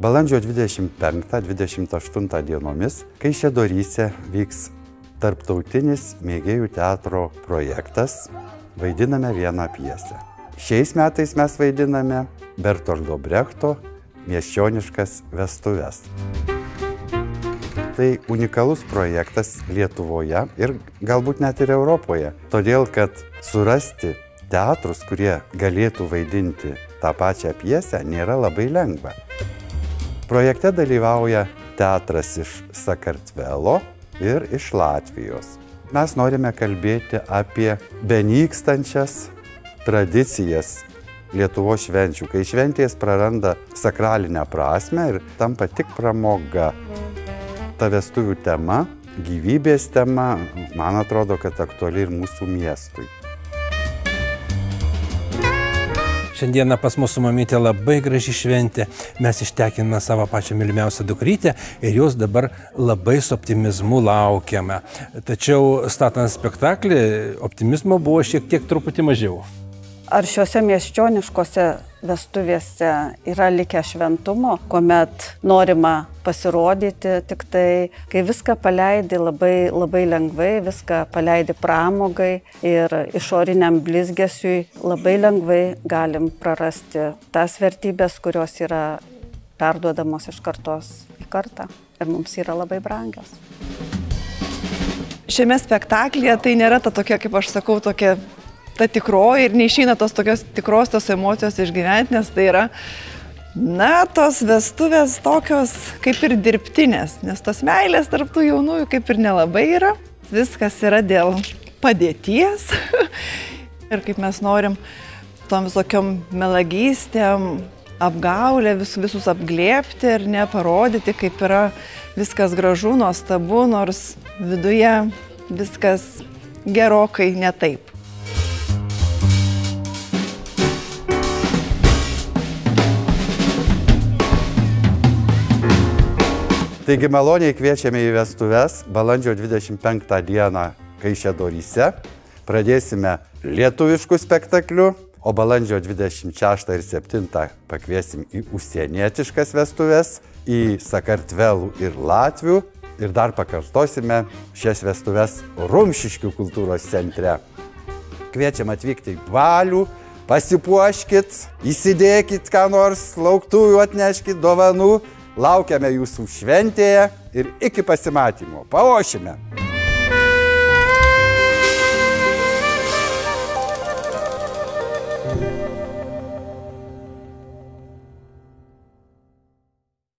Balandžio 25-28 dienomis Kaišiadoryse vyks tarptautinis mėgėjų teatro projektas Vaidiname vieną pjesę. Šiais metais mes vaidiname Bertoldo Brechto Miesčioniškas vestuves. Tai unikalus projektas Lietuvoje ir galbūt net ir Europoje, todėl kad surasti teatrus, kurie galėtų vaidinti tą pačią pjesę, nėra labai lengva. Projekte dalyvauja teatras iš Sakartvelo ir iš Latvijos. Mes norime kalbėti apie benykstančias tradicijas Lietuvos švenčių, kai šventės praranda sakralinę prasmę ir tampa tik pramoga. Ta vestuvių tema, gyvybės tema, man atrodo, kad aktuali ir mūsų miestui. Šiandieną pas mūsų mamytė labai graži šventė. Mes ištekiname savo pačią mylimiausią dukrytę ir jos dabar labai su optimizmu laukiame. Tačiau statant spektaklį, optimizmo buvo šiek tiek truputį mažiau. Ar šiuose miesčioniškose vestuvėse yra likę šventumo, kuomet norima pasirodyti tik tai, kai viską paleidi labai lengvai, viską paleidi pramogai ir išoriniam blizgesiui, labai lengvai galim prarasti tas vertybės, kurios yra perduodamos iš kartos į kartą ir mums yra labai brangios. Šiame spektaklyje tai nėra ta tokia, kaip aš sakau, tokia ta tikroji ir neišeina tos tokios tikros tos emocijos išgyventi, nes tai yra, tos vestuvės tokios kaip ir dirbtinės, nes tos meilės tarp tų jaunųjų kaip ir nelabai yra. Viskas yra dėl padėties ir kaip mes norim tom visokiom melagystėm, apgaulę, visus apglėbti ir neparodyti, kaip yra viskas gražu, nuostabu, nors viduje viskas gerokai ne taip. Taigi maloniai kviečiame į vestuves balandžio 25 dieną Kaišiadoryse. Pradėsime lietuviškų spektaklių, o balandžio 26 ir 7 pakviesim į užsienietiškas vestuves, į Sakartvelų ir Latvių. Ir dar pakartosime šias vestuves Rumšiškių kultūros centre. Kviečiam atvykti į balių, pasipuoškit, įsidėkit ką nors, lauktuvių atneškit, dovanų. Laukiame jūsų šventėje ir iki pasimatymo. Paošime!